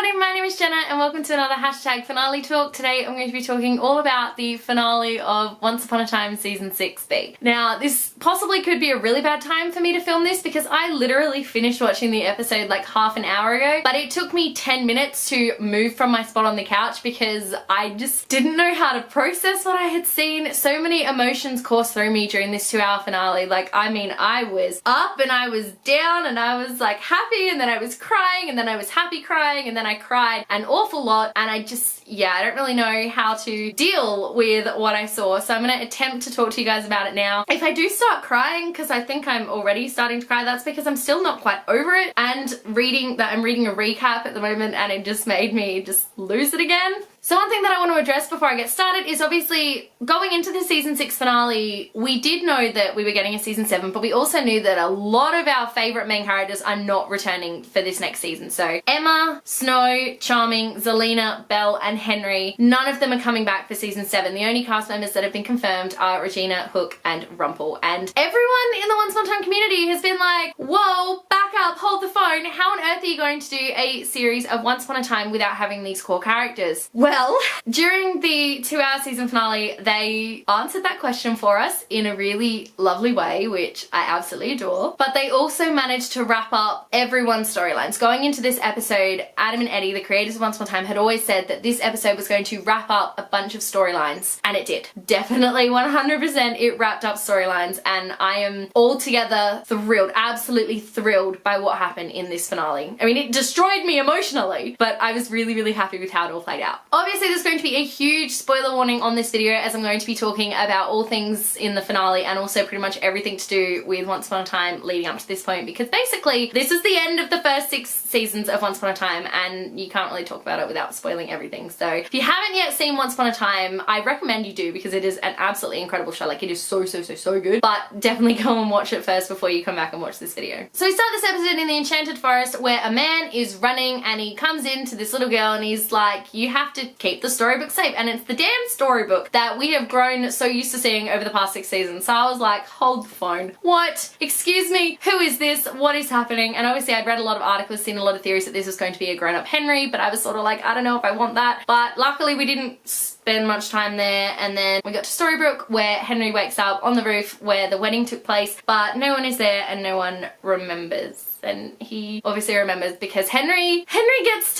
everybody, my name is Jenna and welcome to another hashtag finale talk. Today I'm going to be talking all about the finale of Once Upon a Time Season 6B. Now this possibly could be a really bad time for me to film this because I literally finished watching the episode like half an hour ago, but it took me 10 minutes to move from my spot on the couch because I just didn't know how to process what I had seen. So many emotions coursed through me during this 2-hour finale. Like, I mean, I was up and I was down and I was like happy and then I was crying and then I was happy crying and then I cried an awful lot, and I just, yeah, I don't really know how to deal with what I saw, so I'm gonna attempt to talk to you guys about it now. If I do start crying, because I think I'm already starting to cry, that's because I'm still not quite over it, and I'm reading a recap at the moment and it just made me just lose it again. So one thing that I want to address before I get started is obviously going into the season 6 finale, we did know that we were getting a season 7, but we also knew that a lot of our favourite main characters are not returning for this next season. So Emma, Snow, Charming, Zelina, Belle and Henry, none of them are coming back for season 7. The only cast members that have been confirmed are Regina, Hook and Rumpel. And everyone in the Once Upon a Time community has been like, whoa, back up, hold the phone. How on earth are you going to do a series of Once Upon a Time without having these core characters? Well, during the 2-hour season finale, they answered that question for us in a really lovely way, which I absolutely adore. But they also managed to wrap up everyone's storylines. Going into this episode, Adam and Eddie, the creators of Once Upon a Time, had always said that this episode was going to wrap up a bunch of storylines, and it did. Definitely 100% it wrapped up storylines, and I am altogether thrilled, absolutely thrilled by what happened in this finale. I mean, it destroyed me emotionally, but I was really, really happy with how it all played out. Obviously, there's going to be a huge spoiler warning on this video as I'm going to be talking about all things in the finale and also pretty much everything to do with Once Upon a Time leading up to this point, because basically this is the end of the first 6 seasons of Once Upon a Time and you can't really talk about it without spoiling everything. So if you haven't yet seen Once Upon a Time, I recommend you do because it is an absolutely incredible show. Like, it is so good, but definitely go and watch it first before you come back and watch this video. So we start this episode in the Enchanted Forest where a man is running and he comes into this little girl and he's like, you have to keep the storybook safe, and it's the damn storybook that we have grown so used to seeing over the past 6 seasons. So I was like, hold the phone. What? Excuse me? Who is this? What is happening? And obviously I'd read a lot of articles, seen a lot of theories that this was going to be a grown-up Henry, but I was sort of like, I don't know if I want that. But luckily we didn't spend much time there, and then we got to Storybrooke where Henry wakes up on the roof where the wedding took place, but no one is there and no one remembers. And he obviously remembers because Henry gets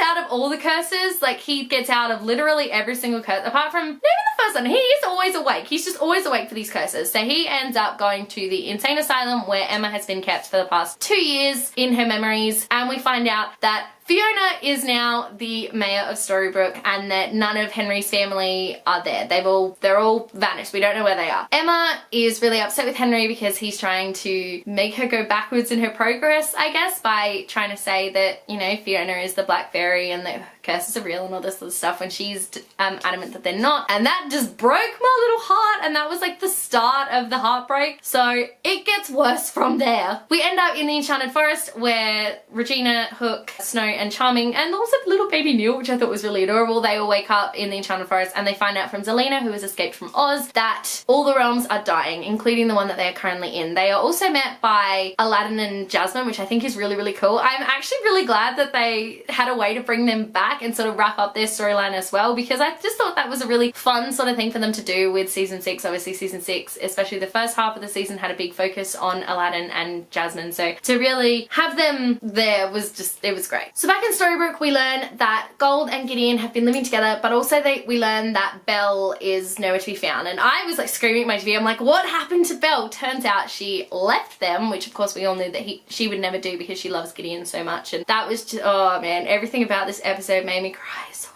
out of all the curses. Like, he gets out of literally every single curse apart from even the first one. He is always awake. He's just always awake for these curses. So he ends up going to the insane asylum where Emma has been kept for the past 2 years in her memories, and we find out that Fiona is now the mayor of Storybrooke and that none of Henry's family are there. They're all vanished. We don't know where they are. Emma is really upset with Henry because he's trying to make her go backwards in her progress, I guess, by trying to say that, you know, Fiona is the Black Fairy and that curses are real and all this sort of stuff when she's adamant that they're not. And that just broke my little heart, and that was like the start of the heartbreak. So it gets worse from there. We end up in the Enchanted Forest where Regina, Hook, Snow and Charming, and also little baby Neil, which I thought was really adorable, they all wake up in the Enchanted Forest and they find out from Zelina, who has escaped from Oz, that all the realms are dying, including the one that they are currently in. They are also met by Aladdin and Jasmine, which I think is really, really cool. I'm actually really glad that they had a way to bring them back and sort of wrap up their storyline as well, because I just thought that was a really fun sort of thing for them to do with season 6. Obviously season 6, especially the first half of the season, had a big focus on Aladdin and Jasmine, so to really have them there was just, it was great. So back in Storybrooke we learn that Gold and Gideon have been living together, but also we learn that Belle is nowhere to be found, and I was like screaming at my TV, I'm like, what happened to Belle? Turns out she left them, which of course we all knew that she would never do because she loves Gideon so much, and that was just, oh man, everything about this episode made me cry so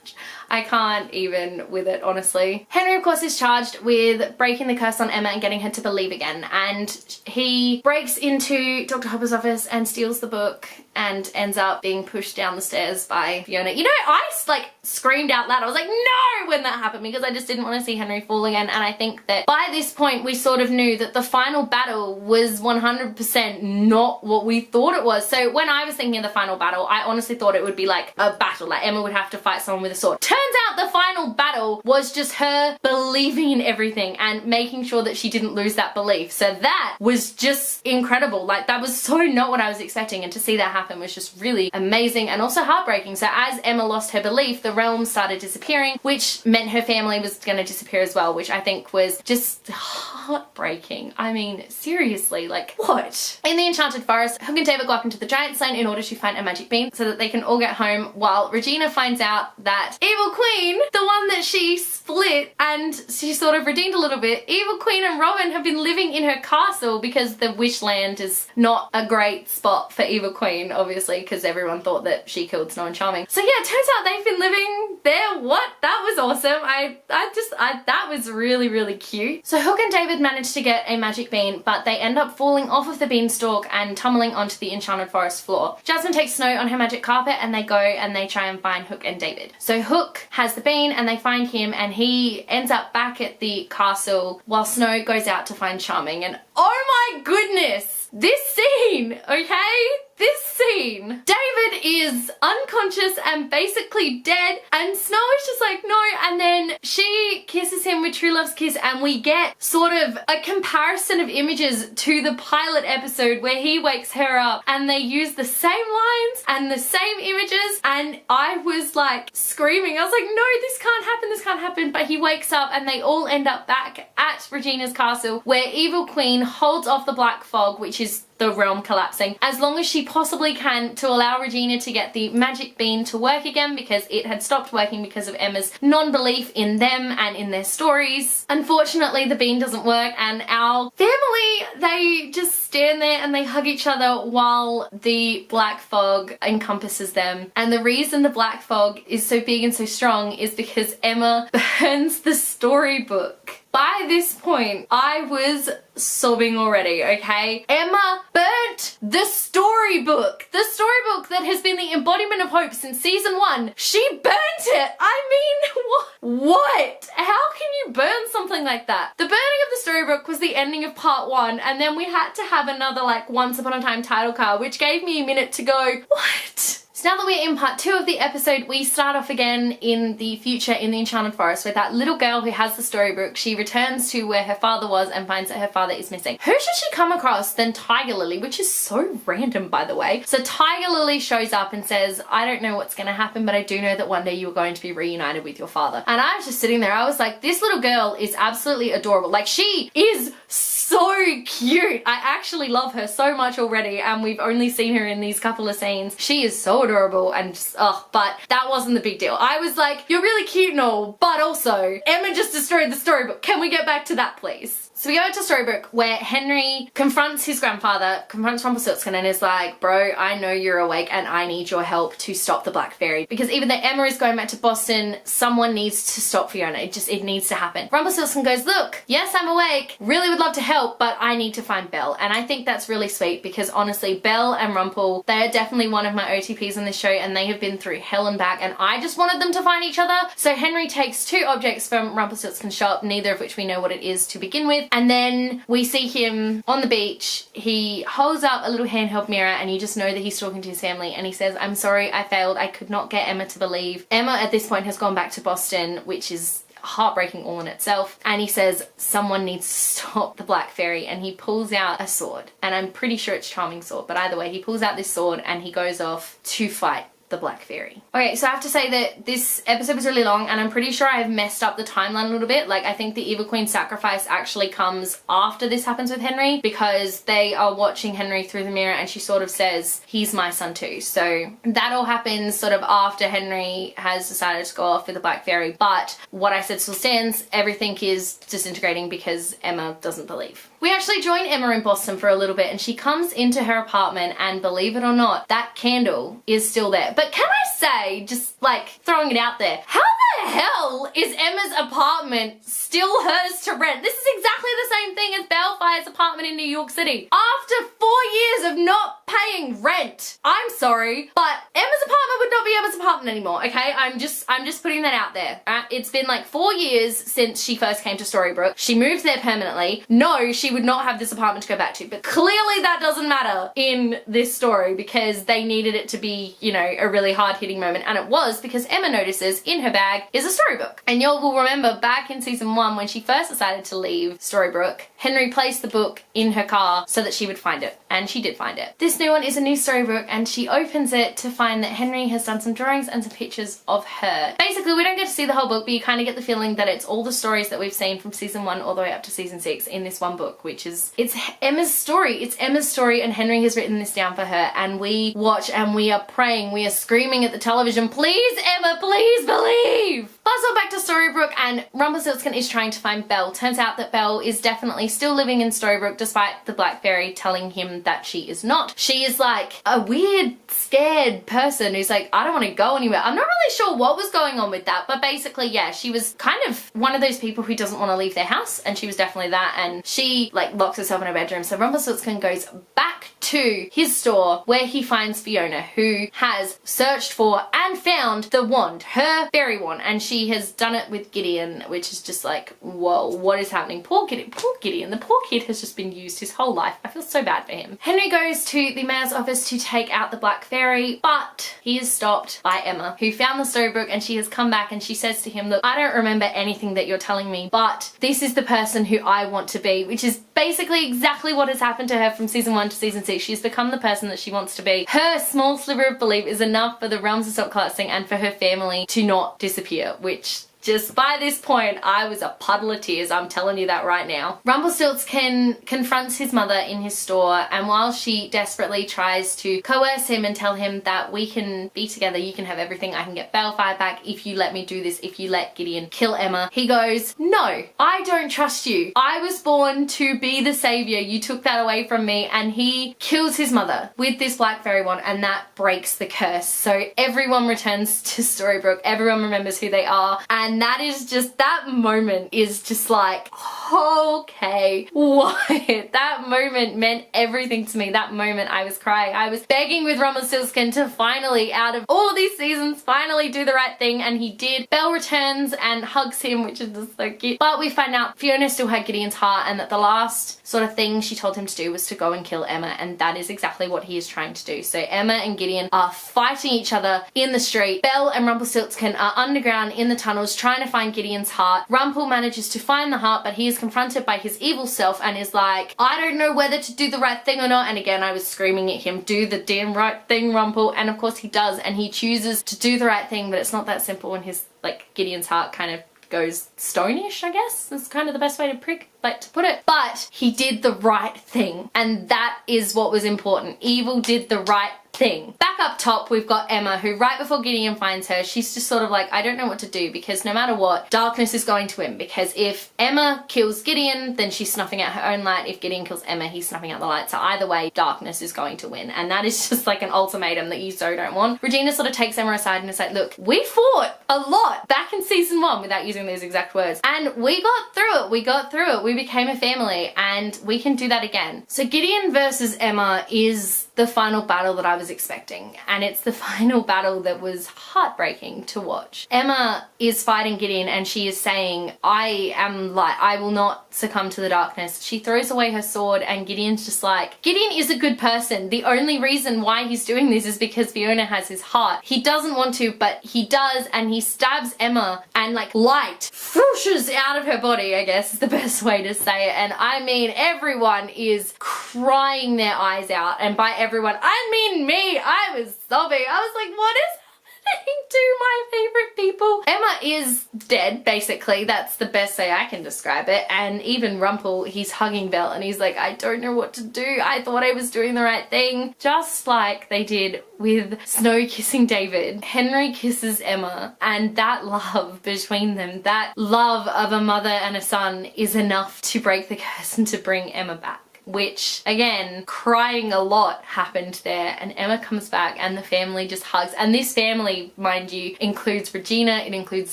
much. I can't even with it, honestly. Henry, of course, is charged with breaking the curse on Emma and getting her to believe again, and he breaks into Dr. Hopper's office and steals the book and ends up being pushed down the stairs by Fiona. You know, I like screamed out loud. I was like, no, when that happened, because I just didn't want to see Henry fall again. And I think that by this point we sort of knew that the final battle was 100% not what we thought it was. So when I was thinking of the final battle, I honestly thought it would be like a battle, like Emma would have to fight someone with a sword. Turns out the final final battle was just her believing in everything and making sure that she didn't lose that belief. So that was just incredible. Like, that was so not what I was expecting, and to see that happen was just really amazing and also heartbreaking. So as Emma lost her belief, the realm started disappearing, which meant her family was going to disappear as well, which I think was just heartbreaking. I mean, seriously, like, what? In the Enchanted Forest, Hook and David go up into the Giant's Lane in order to find a magic bean so that they can all get home, while Regina finds out that Evil Queen, the one that she split and she sort of redeemed a little bit, Evil Queen and Robin have been living in her castle because the Wishland is not a great spot for Evil Queen, obviously, because everyone thought that she killed Snow and Charming. So yeah, it turns out they've been living there. What? That was awesome. That was really, really cute. So Hook and David managed to get a magic bean, but they end up falling off of the beanstalk and tumbling onto the Enchanted Forest floor. Jasmine takes Snow on her magic carpet and they go and they try and find Hook and David. So Hook has the bean and they find him, and he ends up back at the castle while Snow goes out to find Charming. And oh my goodness, this scene, okay? This scene. David is unconscious and basically dead, and Snow is just like, no, and then she kisses him with True Love's kiss, and we get sort of a comparison of images to the pilot episode where he wakes her up and they use the same lines and the same images, and I was like screaming. I was like, no, this can't happen, this can't happen. But he wakes up and they all end up back at Regina's castle, where Evil Queen holds off the black fog, which is the realm collapsing, as long as she possibly can, to allow Regina to get the magic bean to work again, because it had stopped working because of Emma's non-belief in them and in their stories. Unfortunately, the bean doesn't work, and our family, they just stand there and they hug each other while the black fog encompasses them. And the reason the black fog is so big and so strong is because Emma burns the storybook. By this point, I was sobbing already, okay? Emma burnt the storybook. The storybook that has been the embodiment of hope since season 1. She burnt it! I mean, what? How can you burn something like that? The burning of the storybook was the ending of part 1, and then we had to have another, like, Once Upon a Time title card, which gave me a minute to go, what? So now that we're in part 2 of the episode, we start off again in the future in the Enchanted Forest with that little girl who has the storybook. She returns to where her father was and finds that her father is missing. Who should she come across than Tiger Lily, which is so random, by the way. So Tiger Lily shows up and says, I don't know what's gonna happen, but I do know that one day you are going to be reunited with your father. And I was just sitting there, I was like, this little girl is absolutely adorable. Like, she is so cute. I actually love her so much already, and we've only seen her in these couple of scenes. She is so adorable and just, oh, but that wasn't the big deal. I was like, you're really cute and all, but also, Emma just destroyed the storybook. Can we get back to that, please? So we go into Storybook where Henry confronts his grandfather, confronts Rumpelstiltskin, and is like, bro, I know you're awake and I need your help to stop the Black Fairy. Because even though Emma is going back to Boston, someone needs to stop Fiona. It needs to happen. Rumpelstiltskin goes, look, yes, I'm awake, really would love to help, but I need to find Belle. And I think that's really sweet, because honestly, Belle and Rumpel, they are definitely one of my OTPs in this show, and they have been through hell and back, and I just wanted them to find each other. So Henry takes 2 objects from Rumpelstiltskin's shop, neither of which we know what it is to begin with. And then we see him on the beach. He holds up a little handheld mirror, and you just know that he's talking to his family, and he says, I'm sorry, I failed. I could not get Emma to believe. Emma at this point has gone back to Boston, which is heartbreaking all in itself. And he says, someone needs to stop the Black Fairy, and he pulls out a sword. And I'm pretty sure it's Charming's sword, but either way, he pulls out this sword and he goes off to fight the Black Fairy. Okay, so I have to say that this episode was really long, and I'm pretty sure I've messed up the timeline a little bit. Like, I think the Evil Queen sacrifice actually comes after this happens with Henry, because they are watching Henry through the mirror and she sort of says, he's my son too. So that all happens sort of after Henry has decided to go off with the Black Fairy. But what I said still stands. Everything is disintegrating because Emma doesn't believe. We actually join Emma in Boston for a little bit, and she comes into her apartment, and believe it or not, that candle is still there. But can I say, just like throwing it out there, how the hell is Emma's apartment still hers to rent? This is exactly the same thing as Bellfire's apartment in New York City. After 4 years of not paying rent. I'm sorry, but Emma's apartment would not be Emma's apartment anymore, okay? I'm just putting that out there. It's been like 4 years since she first came to Storybrooke. She moved there permanently. No, she would not have this apartment to go back to, but clearly that doesn't matter in this story, because they needed it to be, you know, a really hard-hitting moment, and it was, because Emma notices in her bag is a storybook. And you will remember back in season 1 when she first decided to leave Storybrooke, Henry placed the book in her car so that she would find it, and she did find it. This new one is a new storybook, and she opens it to find that Henry has done some drawings and some pictures of her. Basically, we don't get to see the whole book, but you kind of get the feeling that it's all the stories that we've seen from season 1 all the way up to season 6 in this one book, which is, it's Emma's story. It's Emma's story, and Henry has written this down for her, and we watch and we are praying, we are screaming at the television, please Emma, please believe! Fast forward back to Storybrooke, and Rumpelstiltskin is trying to find Belle. Turns out that Belle is definitely still living in Storybrooke despite the Black Fairy telling him that she is not. She is like a weird, scared person who's like, I don't want to go anywhere. I'm not really sure what was going on with that, but basically, yeah, she was kind of one of those people who doesn't want to leave their house, and she was definitely that, and she like locks herself in her bedroom. So Rumpelstiltskin goes back to his store where he finds Fiona, who has searched for and found the wand, her fairy wand, and she has done it with Gideon, which is just like, whoa, what is happening? Poor Gideon, the poor kid has just been used his whole life. I feel so bad for him. Henry goes to the mayor's office to take out the Black Fairy, but he is stopped by Emma, who found the storybook, and she has come back and she says to him, look, I don't remember anything that you're telling me, but this is the person who I want to be, which is basically exactly what has happened to her from season 1 to season 6. She's become the person that she wants to be. Her small sliver of belief is enough for the realms to stop collapsing and for her family to not disappear, which just by this point, I was a puddle of tears, I'm telling you that right now. Rumpelstiltskin confronts his mother in his store, and while she desperately tries to coerce him and tell him that we can be together, you can have everything, I can get Balefire back if you let me do this, if you let Gideon kill Emma, he goes, no, I don't trust you. I was born to be the savior, you took that away from me, and he kills his mother with this Black Fairy wand, and that breaks the curse. So everyone returns to Storybrooke, everyone remembers who they are, and that is just, that moment is just like, okay, what? That moment meant everything to me. That moment I was crying. I was begging with Rumpelstiltskin to finally, out of all of these seasons, finally do the right thing, and he did. Belle returns and hugs him, which is just so cute. But we find out Fiona still had Gideon's heart, and that the last sort of thing she told him to do was to go and kill Emma, and that is exactly what he is trying to do. So Emma and Gideon are fighting each other in the street. Belle and Rumpelstiltskin are underground in the tunnels trying to find Gideon's heart. Rumpel manages to find the heart, but he is confronted by his evil self and is like, I don't know whether to do the right thing or not. And again, I was screaming at him, do the damn right thing, Rumpel. And of course he does, and he chooses to do the right thing, but it's not that simple when his, like, Gideon's heart kind of goes stonish, I guess. That's kind of the best way to put it. But he did the right thing, and that is what was important. Evil did the right thing. Back up top, we've got Emma, who right before Gideon finds her, she's just sort of like, I don't know what to do, because no matter what, darkness is going to win, because if Emma kills Gideon, then she's snuffing out her own light. If Gideon kills Emma, he's snuffing out the light. So either way, darkness is going to win, and that is just like an ultimatum that you so don't want. Regina sort of takes Emma aside and is like, look, we fought a lot back in season 1 without using those exact words, and we got through it. We became a family, and we can do that again. So Gideon versus Emma is the final battle that I was expecting, and it's the final battle that was heartbreaking to watch. Emma is fighting Gideon, and she is saying, I am light, I will not succumb to the darkness. She throws away her sword, and Gideon's just like, Gideon is a good person. The only reason why he's doing this is because Fiona has his heart. He doesn't want to, but he does, and he stabs Emma, and like light whooshes out of her body, I guess is the best way to say it. And I mean, everyone is crying their eyes out, and by everyone, I mean me. I was sobbing. I was like, what is happening to my favorite people? Emma is dead, basically. That's the best way I can describe it. And even Rumpel, he's hugging Belle, and he's like, I don't know what to do. I thought I was doing the right thing. Just like they did with Snow kissing David. Henry kisses Emma, and that love between them, that love of a mother and a son, is enough to break the curse and to bring Emma back. Which, again, crying a lot happened there, and Emma comes back and the family just hugs. And this family, mind you, includes Regina, it includes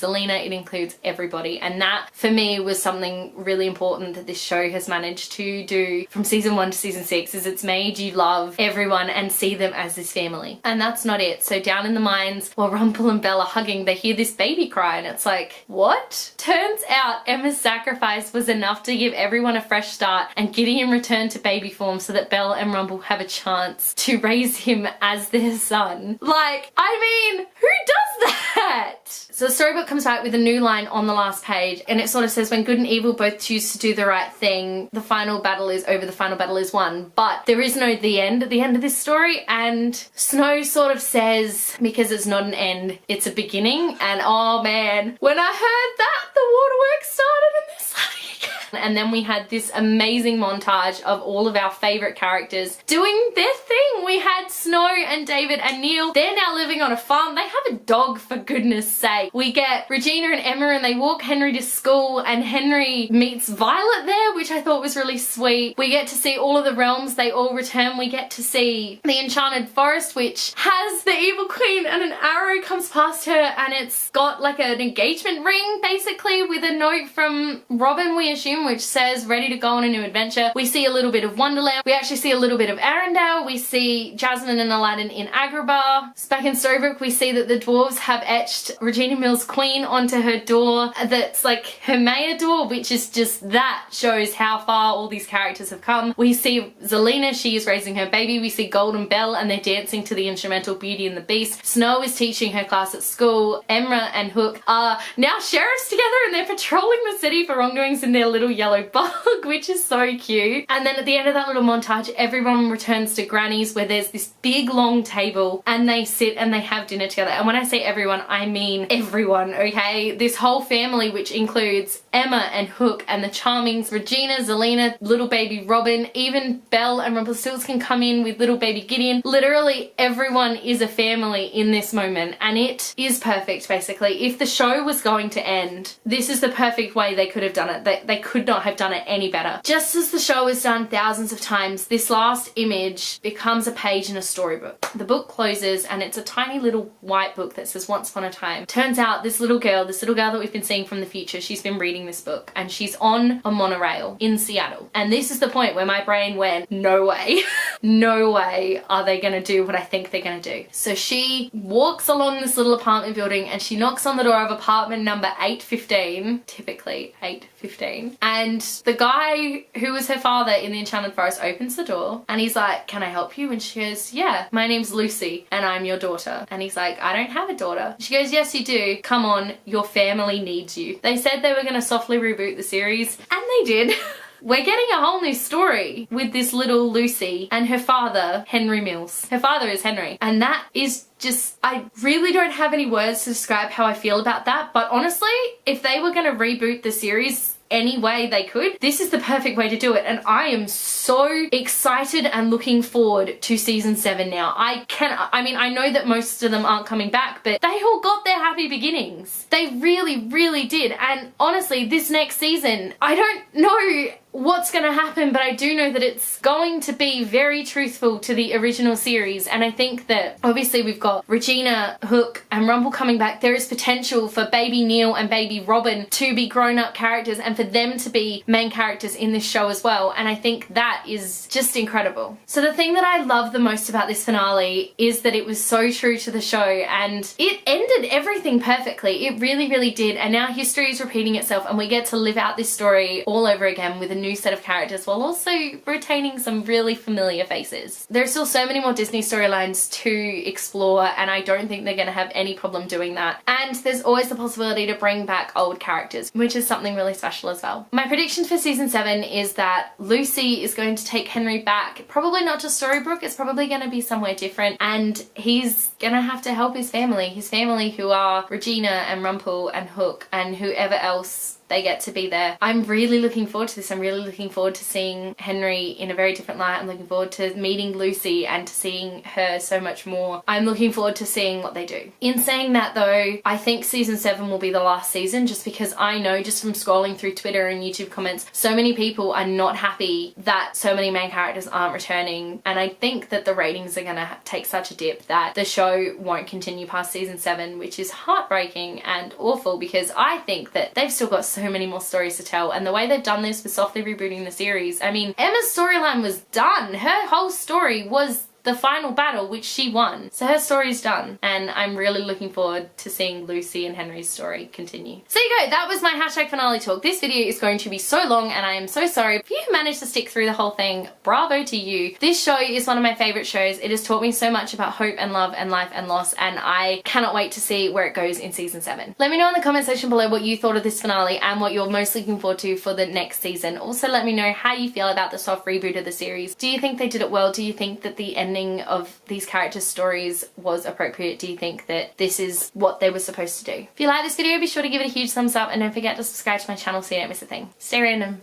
Zelina, it includes everybody. And that, for me, was something really important that this show has managed to do from season 1 to season 6, is it's made you love everyone and see them as this family. And that's not it. So down in the mines, while Rumpel and Belle are hugging, they hear this baby cry, and it's like, what? Turns out Emma's sacrifice was enough to give everyone a fresh start, and Gideon returned to baby form so that Belle and Rumpel have a chance to raise him as their son. Like, I mean, who does that? So the storybook comes back with a new line on the last page, and it sort of says, when good and evil both choose to do the right thing, the final battle is over, the final battle is won. But there is no the end at the end of this story, and Snow sort of says, because it's not an end, it's a beginning. And oh man, when I heard that, the waterworks started in this again. And then we had this amazing montage of all of our favorite characters doing their thing. We had Snow and David and Neil. They're now living on a farm. They have a dog, for goodness sake. We get Regina and Emma, and they walk Henry to school, and Henry meets Violet there, which I thought was really sweet. We get to see all of the realms. They all return. We get to see the Enchanted Forest, which has the Evil Queen, and an arrow comes past her, and it's got like an engagement ring basically with a note from Robin, we assume, which says ready to go on a new adventure. We see a little bit of Wonderland. We actually see a little bit of Arendelle. We see Jasmine and Aladdin in Agrabah. Back in Storybook, we see that the dwarves have etched Regina Mills Queen onto her door. That's like her mayor door, which is just, that shows how far all these characters have come. We see Zelina, she is raising her baby. We see Golden Bell, and they're dancing to the instrumental Beauty and the Beast. Snow is teaching her class at school. Emma and Hook are now sheriffs together, and they're patrolling the city for wrongdoings in their little yellow bug, which is so cute. And then at the end of that little montage, everyone returns to Granny's, where there's this big long table, and they sit and they have dinner together. And when I say everyone, I mean everyone, okay? This whole family, which includes Emma and Hook and the Charmings, Regina, Zelina, little baby Robin, even Belle and Rumpelstiltskin come in with little baby Gideon. Literally everyone is a family in this moment, and it is perfect basically. If the show was going to end, this is the perfect way they could have done it. They could not have done it any better. Just as the show is done thousands of times, this last image becomes a page in a storybook. The book closes, and it's a tiny little white book that says Once Upon a Time. Turns out this little girl that we've been seeing from the future, she's been reading this book, and she's on a monorail in Seattle. And this is the point where my brain went, no way. No way are they gonna do what I think they're gonna do. So she walks along this little apartment building, and she knocks on the door of apartment number 815, typically 815. And the guy who was her father in the Enchanted Forest opens the door, and he's like, can I help you? And she goes, yeah, my name's Lucy, and I'm your daughter. And he's like, I don't have a daughter. She goes, yes you do. Come on, your family needs you. They said they were gonna softly reboot the series, and they did. We're getting a whole new story with this little Lucy and her father, Henry Mills. Her father is Henry. And that is just, I really don't have any words to describe how I feel about that. But honestly, if they were going to reboot the series any way they could, this is the perfect way to do it. And I am so excited and looking forward to season 7 now. I mean, I know that most of them aren't coming back, but they all got their happy beginnings. They really, really did. And honestly, this next season, I don't know what's going to happen, but I do know that it's going to be very truthful to the original series. And I think that obviously we've got Regina, Hook and Rumple coming back. There is potential for baby Neil and baby Robin to be grown-up characters, and for them to be main characters in this show as well. And I think that is just incredible. So the thing that I love the most about this finale is that it was so true to the show, and it ended everything perfectly. It really, really did. And now history is repeating itself, and we get to live out this story all over again with a new set of characters, while also retaining some really familiar faces. There are still so many more Disney storylines to explore, and I don't think they're going to have any problem doing that. And there's always the possibility to bring back old characters, which is something really special as well. My prediction for season 7 is that Lucy is going to take Henry back, probably not to Storybrooke, it's probably going to be somewhere different, and he's gonna have to help his family who are Regina and Rumple and Hook and whoever else they get to be there. I'm really looking forward to this. I'm really looking forward to seeing Henry in a very different light. I'm looking forward to meeting Lucy and to seeing her so much more. I'm looking forward to seeing what they do. In saying that though, I think season 7 will be the last season, just because I know just from scrolling through Twitter and YouTube comments, so many people are not happy that so many main characters aren't returning, and I think that the ratings are gonna take such a dip that the show won't continue past season 7, which is heartbreaking and awful, because I think that they've still got so many more stories to tell, and the way they've done this with softly rebooting the series, I mean, Emma's storyline was done. Her whole story was the final battle, which she won. So her story's done, and I'm really looking forward to seeing Lucy and Henry's story continue. So there you go, that was my hashtag finale talk. This video is going to be so long, and I am so sorry. If you managed to stick through the whole thing, bravo to you. This show is one of my favorite shows. It has taught me so much about hope and love and life and loss, and I cannot wait to see where it goes in season 7. Let me know in the comment section below what you thought of this finale and what you're most looking forward to for the next season. Also, let me know how you feel about the soft reboot of the series. Do you think they did it well? Do you think that the ending of these characters' stories was appropriate? Do you think that this is what they were supposed to do? If you like this video, be sure to give it a huge thumbs up, and don't forget to subscribe to my channel so you don't miss a thing. Stay random.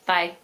Bye.